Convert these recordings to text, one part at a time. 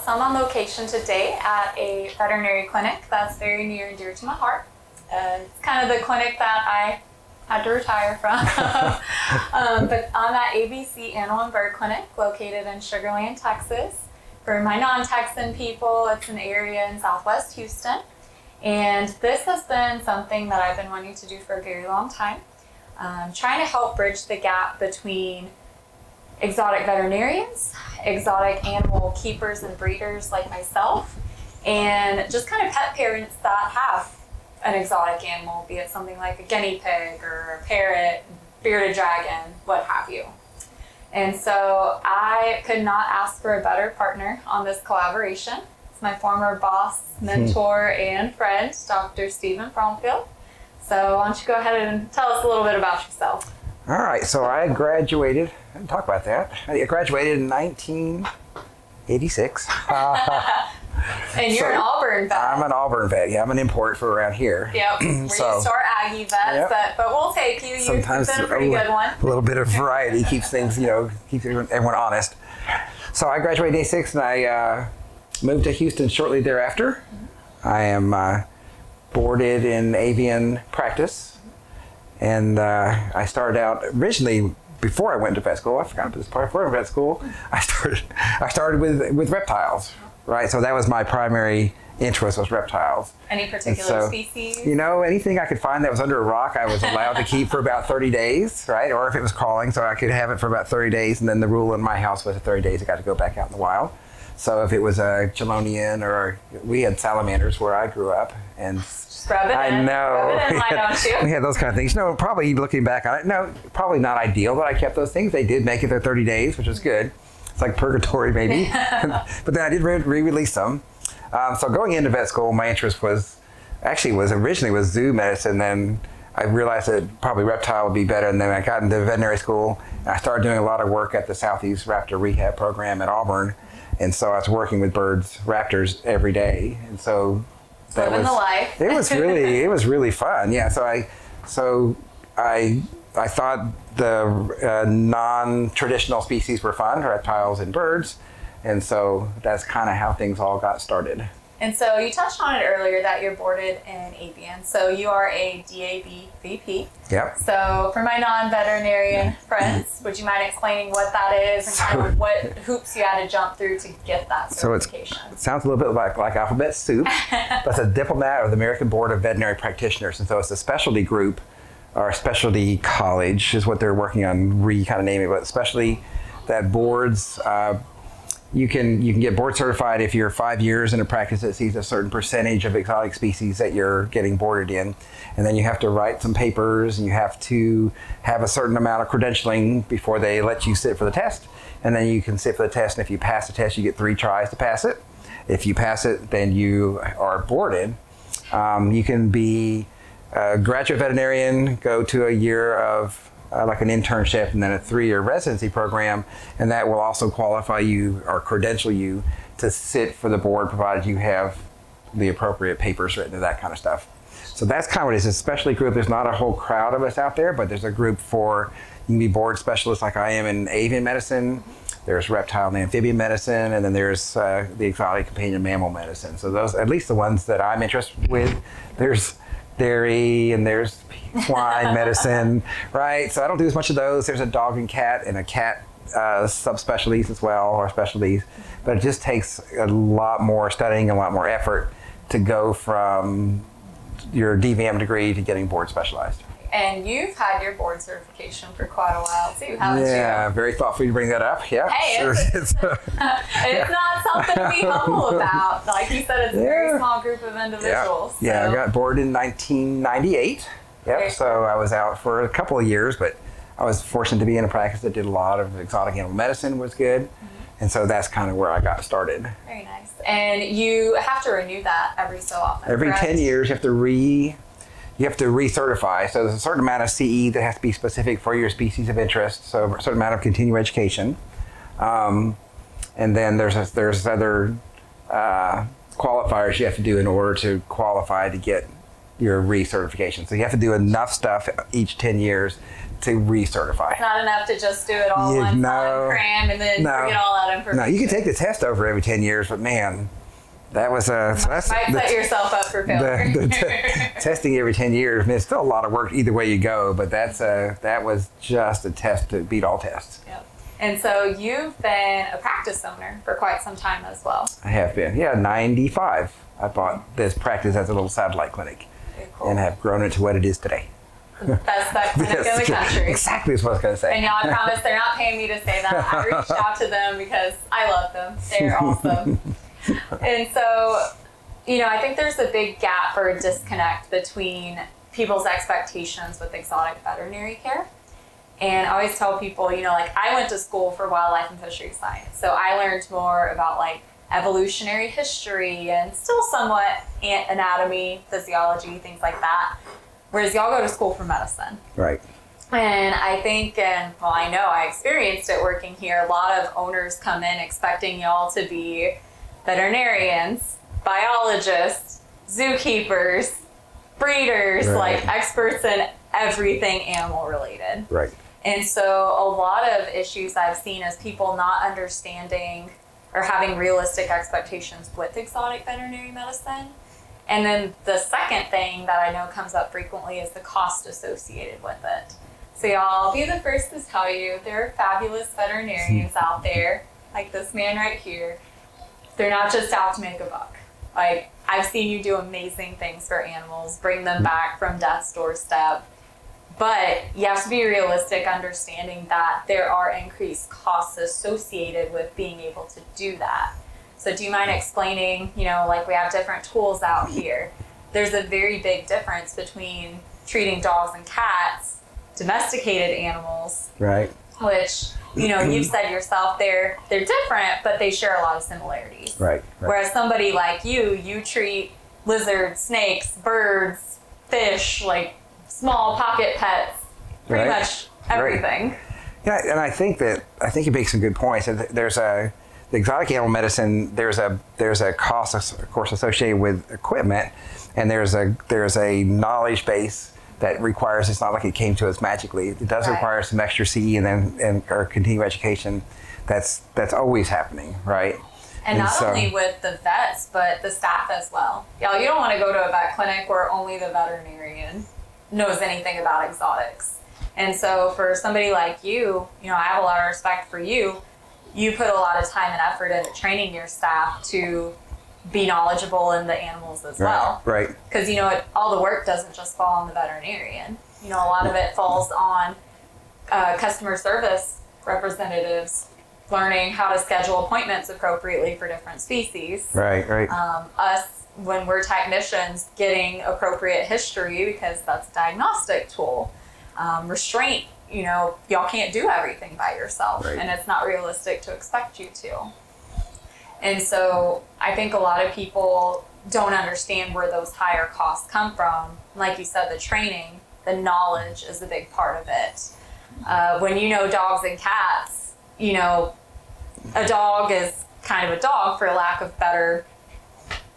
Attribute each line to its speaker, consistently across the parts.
Speaker 1: So I'm on location today at a veterinary clinic that's very near and dear to my heart. It's kind of the clinic that I had to retire from. But I'm at ABC Animal and Bird Clinic located in Sugar Land, Texas. For my non-Texan people, it's an area in Southwest Houston. And this has been something that I've been wanting to do for a very long time. Trying to help bridge the gap between exotic veterinarians, exotic animal keepers and breeders like myself, and just kind of pet parents that have an exotic animal, be it something like a guinea pig or a parrot, bearded dragon, what have you. And so I could not ask for a better partner on this collaboration. It's my former boss, mentor, and friend, Dr. Stephen Bromfield. So why don't you go ahead and tell us a little bit about yourself.
Speaker 2: All right, so I graduated, I didn't talk about that. I graduated in 1986.
Speaker 1: And you're an Auburn vet.
Speaker 2: I'm an Auburn vet, yeah, I'm an import for around here.
Speaker 1: Yep, we're used to our Aggie vets,
Speaker 2: yep.
Speaker 1: but we'll take you.
Speaker 2: Sometimes
Speaker 1: You've been a pretty good one.
Speaker 2: A little bit of variety keeps things, keeps everyone honest. So I graduated in 86 and I moved to Houston shortly thereafter. I am boarded in avian practice. And I started out originally, before I went to vet school, I forgot this part, before I went to vet school, I started with reptiles, right? So that was my primary interest, was reptiles.
Speaker 1: Any particular species?
Speaker 2: Anything I could find that was under a rock, I was allowed to keep for about 30 days, right? Or if it was crawling, so I could have it for about 30 days. And then the rule in my house was at 30 days, it got to go back out in the wild. So if it was a chilonian, or we had salamanders where I grew up, and
Speaker 1: rub it in.
Speaker 2: I know.
Speaker 1: Rub it in, why don't you?
Speaker 2: We had those kind of things. Probably looking back on it, probably not ideal, but I kept those things. They did make it their 30 days, which was good. It's like purgatory, maybe. But then I did re-release them. So going into vet school, my interest originally was zoo medicine. Then I realized that probably reptile would be better. And then I got into veterinary school, and I started doing a lot of work at the Southeast Raptor Rehab Program at Auburn. And so I was working with raptors every day. And so that
Speaker 1: living the life.
Speaker 2: it was really fun. Yeah. So I thought the non-traditional species were fun, reptiles and birds. And so that's kind of how things all got started.
Speaker 1: And so you touched on it earlier that you're boarded in avian. So you are a DAB VP.
Speaker 2: Yep.
Speaker 1: So for my non-veterinarian friends, would you mind explaining what that is and kind of what hoops you had to jump through to get that certification?
Speaker 2: So it sounds a little bit like alphabet soup, but it's a diplomat of the American Board of Veterinary Practitioners. And so it's a specialty group, or a specialty college is what they're working on kind of naming it, but especially that boards, you can get board certified if you're 5 years in a practice that sees a certain percentage of exotic species that you're getting boarded in. And then you have to write some papers, and you have to have a certain amount of credentialing before they let you sit for the test. And then you can sit for the test, and if you pass the test, you get 3 tries to pass it. If you pass it, then you are boarded. You can be a graduate veterinarian, go to a year of like an internship, and then a 3-year residency program, and that will also qualify you or credential you to sit for the board, provided you have the appropriate papers written and that kind of stuff. So that's kind of what it is. It's a specialty group. There's not a whole crowd of us out there, but there's a group for, you can be board specialists like I am in avian medicine, there's reptile and amphibian medicine, and then there's the exotic companion mammal medicine. So those, at least the ones that I'm interested with, there's dairy and there's swine medicine, right? So I don't do as much of those. There's a dog and cat subspecialties as well, or specialties, but it just takes a lot more studying, a lot more effort to go from your DVM degree to getting board specialized.
Speaker 1: And you've had your board certification for quite a while too, haven't you?
Speaker 2: Yeah, very thoughtful you bring that up. Yeah,
Speaker 1: hey,
Speaker 2: sure.
Speaker 1: It's not something to be humble about. Like you said, it's a very small group of individuals.
Speaker 2: Yeah,
Speaker 1: so.
Speaker 2: I got boarded in 1998. Yep, so I was out for a couple of years, but I was fortunate to be in a practice that did a lot of exotic animal medicine, was good. And so that's kind of where I got started.
Speaker 1: Very nice. And you have to renew that every so often,
Speaker 2: Every
Speaker 1: correct?
Speaker 2: 10 years, you have to recertify. So there's a certain amount of CE that has to be specific for your species of interest. So a certain amount of continuing education. And then there's other qualifiers you have to do in order to qualify to get your recertification. So you have to do enough stuff each 10 years to recertify.
Speaker 1: It's not enough to just do it all one time, cram, and then forget all that information.
Speaker 2: No, you can take the test over every 10 years, but man, that was
Speaker 1: might set yourself up for failure.
Speaker 2: Testing every 10 years, I mean, it's still a lot of work either way you go, but that was just a test to beat all tests.
Speaker 1: Yep. And so you've been a practice owner for quite some time as well.
Speaker 2: I have been. Yeah, 95. I bought this practice as a little satellite clinic.
Speaker 1: Very cool.
Speaker 2: And have grown it to what it is today.
Speaker 1: The best vet clinic in the country.
Speaker 2: Exactly what I was going to say.
Speaker 1: And y'all, I promise they're not paying me to say that. I reached out to them because I love them. They're awesome. And so, I think there's a big gap or a disconnect between people's expectations with exotic veterinary care. And I always tell people, I went to school for wildlife and fishery science. So I learned more about evolutionary history and still somewhat anatomy, physiology, things like that. Whereas y'all go to school for medicine.
Speaker 2: Right.
Speaker 1: And I think, I know I experienced it working here, a lot of owners come in expecting y'all to be veterinarians, biologists, zookeepers, breeders, experts in everything animal related.
Speaker 2: Right.
Speaker 1: And so a lot of issues I've seen is people not understanding or having realistic expectations with exotic veterinary medicine. And then the second thing that I know comes up frequently is the cost associated with it. So y'all, I'll be the first to tell you, there are fabulous veterinarians out there, like this man right here. They're not just out to make a buck. I've seen you do amazing things for animals, bring them back from death's doorstep. But you have to be realistic, understanding that there are increased costs associated with being able to do that. So do you mind explaining, we have different tools out here. There's a very big difference between treating dogs and cats, domesticated animals.
Speaker 2: Right.
Speaker 1: Which, you've said yourself, they're different, but they share a lot of similarities.
Speaker 2: Right.
Speaker 1: Whereas somebody like you treat lizards, snakes, birds, fish, small pocket pets, pretty much everything.
Speaker 2: Right. Yeah, and I think you make some good points. The exotic animal medicine, there's a cost, of course, associated with equipment, and there's a knowledge base that requires, it's not like it came to us magically. It does require some extra CE and or continuing education. That's always happening, right?
Speaker 1: And not only with the vets, but the staff as well. Y'all, you don't want to go to a vet clinic where only the veterinarian knows anything about exotics. And so for somebody like you, I have a lot of respect for you. You put a lot of time and effort into training your staff to be knowledgeable in the animals as well.
Speaker 2: Right.
Speaker 1: Because, all the work doesn't just fall on the veterinarian. A lot of it falls on customer service representatives learning how to schedule appointments appropriately for different species.
Speaker 2: Right.
Speaker 1: Us, when we're technicians, getting appropriate history because that's a diagnostic tool. Restraint, y'all can't do everything by yourself, and it's not realistic to expect you to. And so I think a lot of people don't understand where those higher costs come from. Like you said, the training, the knowledge is a big part of it. When dogs and cats, a dog is kind of a dog for lack of better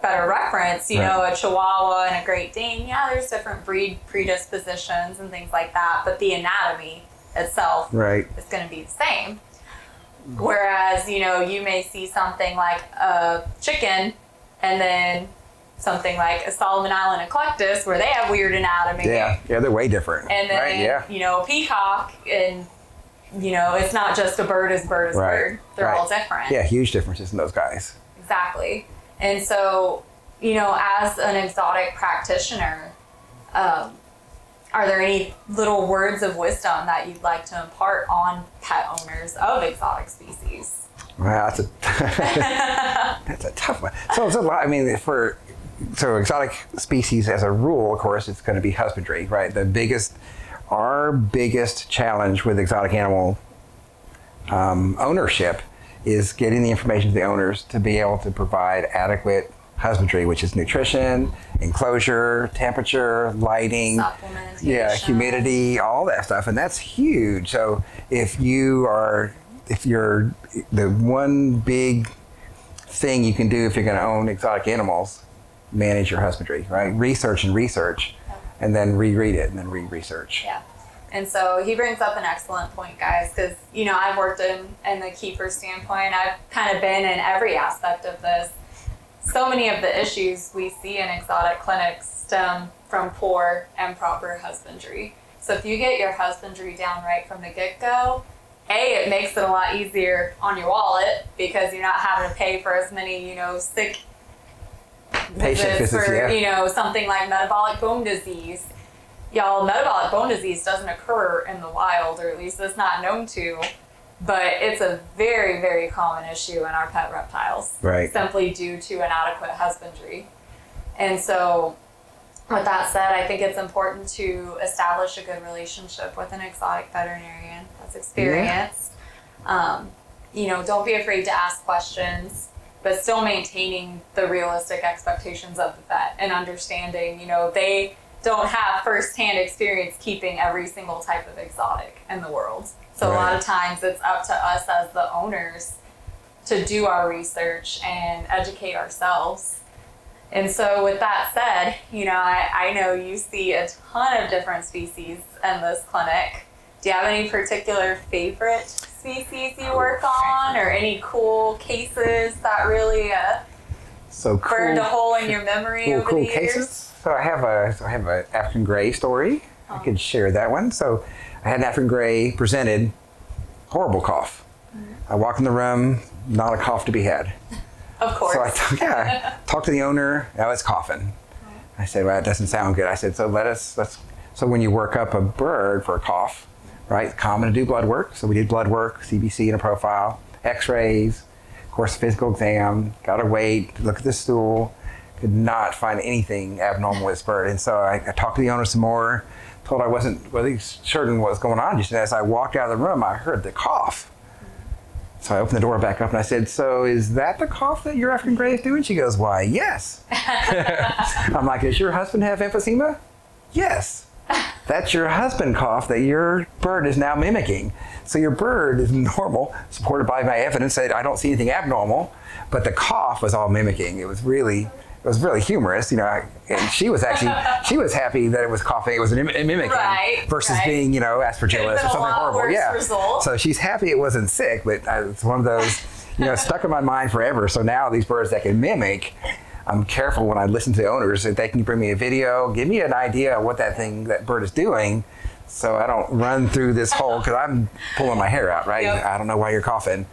Speaker 1: reference. A Chihuahua and a Great Dane, there's different breed predispositions and things like that, but the anatomy itself is going to be the same. Whereas, you may see something like a chicken and then something like a Solomon Island eclectus where they have weird anatomy.
Speaker 2: Yeah, they're way different.
Speaker 1: And then, peacock, and, it's not just a bird is bird is bird. They're all different.
Speaker 2: Yeah, huge differences in those guys.
Speaker 1: Exactly. And so, as an exotic practitioner, are there any little words of wisdom that you'd like to impart on pet owners of exotic species?
Speaker 2: Well, that's a tough one. So it's a lot. I mean, so exotic species as a rule, of course, it's going to be husbandry, right? Our biggest challenge with exotic animal ownership is getting the information to the owners to be able to provide adequate husbandry, which is nutrition, enclosure, temperature, lighting, humidity, all that stuff, and that's huge. So if you're the one big thing you can do if you're going to own exotic animals manage your husbandry, right? Research and research, and then reread it and then research.
Speaker 1: Yeah. And so he brings up an excellent point, guys, because, I've worked in the keeper standpoint. I've kind of been in every aspect of this. So many of the issues we see in exotic clinics stem from poor and proper husbandry. So if you get your husbandry down right from the get-go, it makes it a lot easier on your wallet because you're not having to pay for as many, sick visits for, something like metabolic bone disease. Y'all, metabolic bone disease doesn't occur in the wild, or at least it's not known to, but it's a very, very common issue in our pet reptiles,
Speaker 2: right? Simply
Speaker 1: due to inadequate husbandry. And so, with that said, I think it's important to establish a good relationship with an exotic veterinarian that's experienced. Don't be afraid to ask questions, but still maintaining the realistic expectations of the vet and understanding, they don't have firsthand experience keeping every single type of exotic in the world. So a lot of times it's up to us as the owners to do our research and educate ourselves. And so with that said, I know you see a ton of different species in this clinic. Do you have any particular favorite species you work on, or any cool cases that really burned a hole in your memory over the years?
Speaker 2: Cases? So I have a African gray story. I could share that one. So I had an African gray presented, horrible cough. I walk in the room, not a cough to be had.
Speaker 1: Of course.
Speaker 2: So I talked to the owner. Now it's coughing. I said, well, that doesn't sound good. I said, so so when you work up a bird for a cough, right? It's common to do blood work. So we did blood work, CBC and a profile, x-rays, of course, physical exam, got to wait, look at the stool. Could not find anything abnormal with this bird. And so I talked to the owner some more, told I wasn't really certain what was going on. Just as I walked out of the room, I heard the cough. So I opened the door back up and I said, so is that the cough that your African gray is doing? She goes, why, yes. I'm like, does your husband have emphysema? Yes. That's your husband cough that your bird is now mimicking. So your bird is normal, supported by my evidence that I don't see anything abnormal, but the cough was all mimicking. It was really humorous, and she was happy that it was coughing. It was mimicking versus being, aspergillus or something horrible.
Speaker 1: Result.
Speaker 2: So she's happy it wasn't sick, but it's one of those, stuck in my mind forever. So now these birds that can mimic, I'm careful when I listen to the owners that they can bring me a video, give me an idea of what that bird is doing, so I don't run through this hole because I'm pulling my hair out, right? Yep. I don't know why you're coughing.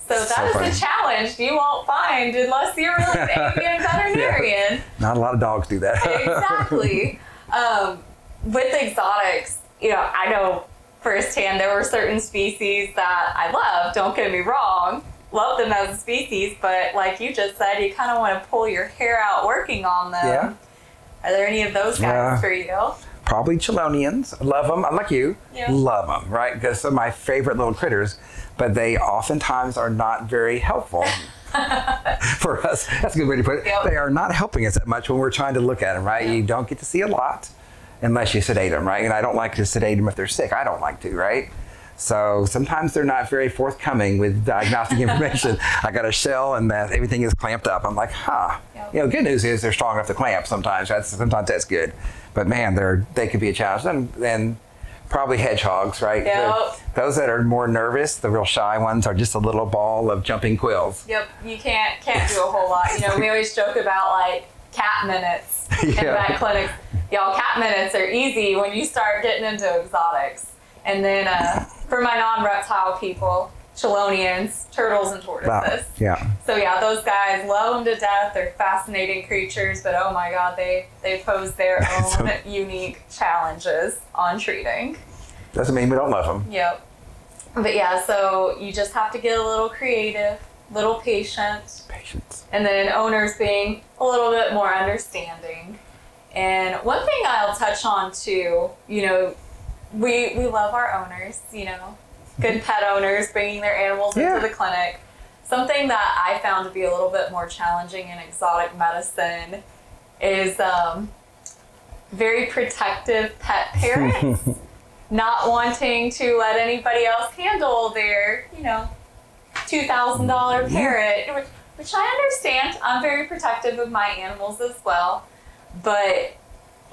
Speaker 1: So that is a challenge you won't find unless you're really an avian veterinarian.
Speaker 2: Not a lot of dogs do that.
Speaker 1: Exactly. With exotics, I know firsthand there were certain species that I love, don't get me wrong, love them as a species, but like you just said, you kind of want to pull your hair out working on them.
Speaker 2: Yeah.
Speaker 1: Are there any of those guys for you?
Speaker 2: Probably chilonians. Love them. I'm like you. Yeah. Love them, right? Because they're my favorite little critters, but they oftentimes are not very helpful for us. That's a good way to put it. Yep. They are not helping us that much when we're trying to look at them, right? Yep. You don't get to see a lot unless you sedate them, right? And I don't like to sedate them if they're sick. I don't like to, right? So sometimes they're not very forthcoming with diagnostic information. I got a shell and that everything is clamped up. I'm like, Yep. Good news is they're strong enough to clamp sometimes. Sometimes that's good. But man, they could be a challenge. And probably hedgehogs, right?
Speaker 1: Yep.
Speaker 2: Those that are more nervous, the real shy ones, are just a little ball of jumping quills.
Speaker 1: Yep, you can't do a whole lot. We always joke about like cat minutes in vet clinics. Y'all, cat minutes are easy when you start getting into exotics. And then for my non-reptile people, chilonians, turtles and tortoises.
Speaker 2: Wow. Yeah.
Speaker 1: So those guys, love them to death. They're fascinating creatures, but oh my God, they pose their own unique challenges on treating.
Speaker 2: Doesn't mean we don't love them.
Speaker 1: Yep. But so you just have to get a little creative, little patient.
Speaker 2: Patience. And
Speaker 1: then owners being a little bit more understanding. And one thing I'll touch on too, we love our owners, good pet owners bringing their animals into the clinic. Something that I found to be a little bit more challenging in exotic medicine is very protective pet parents not wanting to let anybody else handle their, $2,000 parrot, which I understand. I'm very protective of my animals as well. But,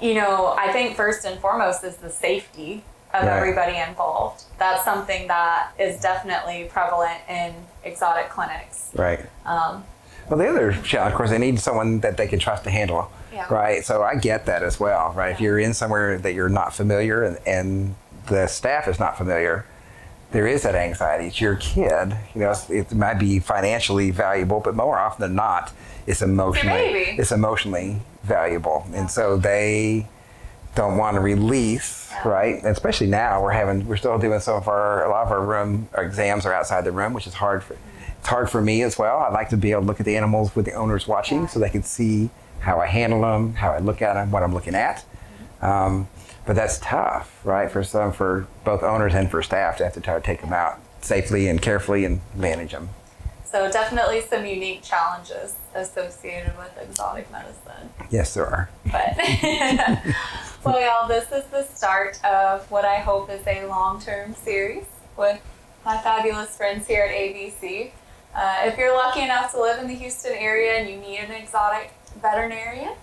Speaker 1: you know, I think first and foremost is the safety of everybody involved. That's something that is definitely prevalent in exotic clinics.
Speaker 2: Right. Well, the other challenge, of course, they need someone that they can trust to handle.
Speaker 1: Yeah.
Speaker 2: Right. So I get that as well. Right.
Speaker 1: Yeah.
Speaker 2: If you're in somewhere that you're not familiar and the staff is not familiar, there is that anxiety. It's your kid. You know, it might be financially valuable, but more often than not, it's emotionally valuable. Yeah. And so they don't want to release, right? And especially now we're still doing a lot of our exams are outside the room, which is hard it's hard for me as well. I like to be able to look at the animals with the owners watching so they can see how I handle them, how I look at them, what I'm looking at. But that's tough, right? For both owners and for staff to have to try to take them out safely and carefully and manage them.
Speaker 1: So definitely some unique challenges associated with exotic medicine.
Speaker 2: Yes, there are.
Speaker 1: But well, y'all, this is the start of what I hope is a long-term series with my fabulous friends here at ABC. If you're lucky enough to live in the Houston area and you need an exotic veterinarian,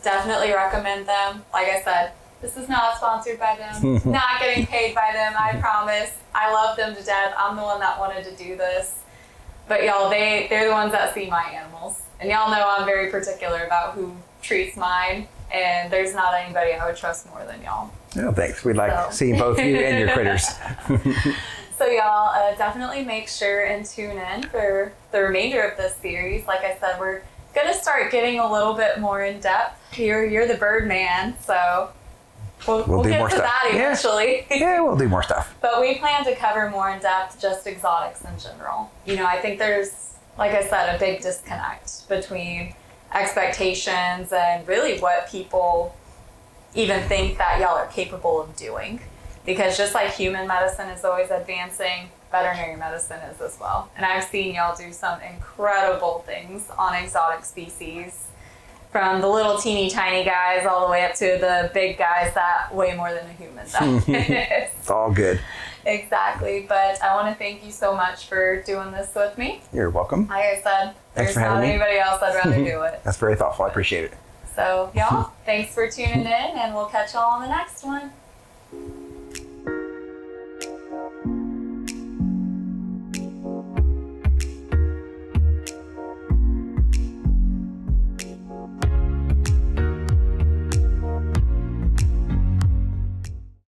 Speaker 1: definitely recommend them. Like I said, this is not sponsored by them, not getting paid by them, I promise. I love them to death. I'm the one that wanted to do this. But y'all, they're the ones that see my animals. And y'all know I'm very particular about who treats mine, and there's not anybody I would trust more than y'all.
Speaker 2: Oh, thanks. We'd like seeing both you and your critters.
Speaker 1: So y'all, definitely make sure and tune in for the remainder of this series. Like I said, we're going to start getting a little bit more in depth. You're the bird man, so we'll
Speaker 2: do
Speaker 1: get
Speaker 2: more
Speaker 1: to
Speaker 2: stuff.
Speaker 1: that eventually.
Speaker 2: Yeah, we'll do more stuff.
Speaker 1: But we plan to cover more in depth just exotics in general. You know, I think there's, like I said, a big disconnect between expectations and really what people even think that y'all are capable of doing. Because just like human medicine is always advancing, veterinary medicine is as well. And I've seen y'all do some incredible things on exotic species, from the little teeny tiny guys all the way up to the big guys that weigh more than a human does.
Speaker 2: It's all good.
Speaker 1: Exactly. But I want to thank you so much for doing this with me.
Speaker 2: You're welcome.
Speaker 1: Like I said,
Speaker 2: Thanks
Speaker 1: there's
Speaker 2: for having
Speaker 1: not
Speaker 2: me.
Speaker 1: anybody else I'd rather do it.
Speaker 2: That's very thoughtful. I appreciate it.
Speaker 1: So, y'all, thanks for tuning in, and we'll catch y'all on the next one.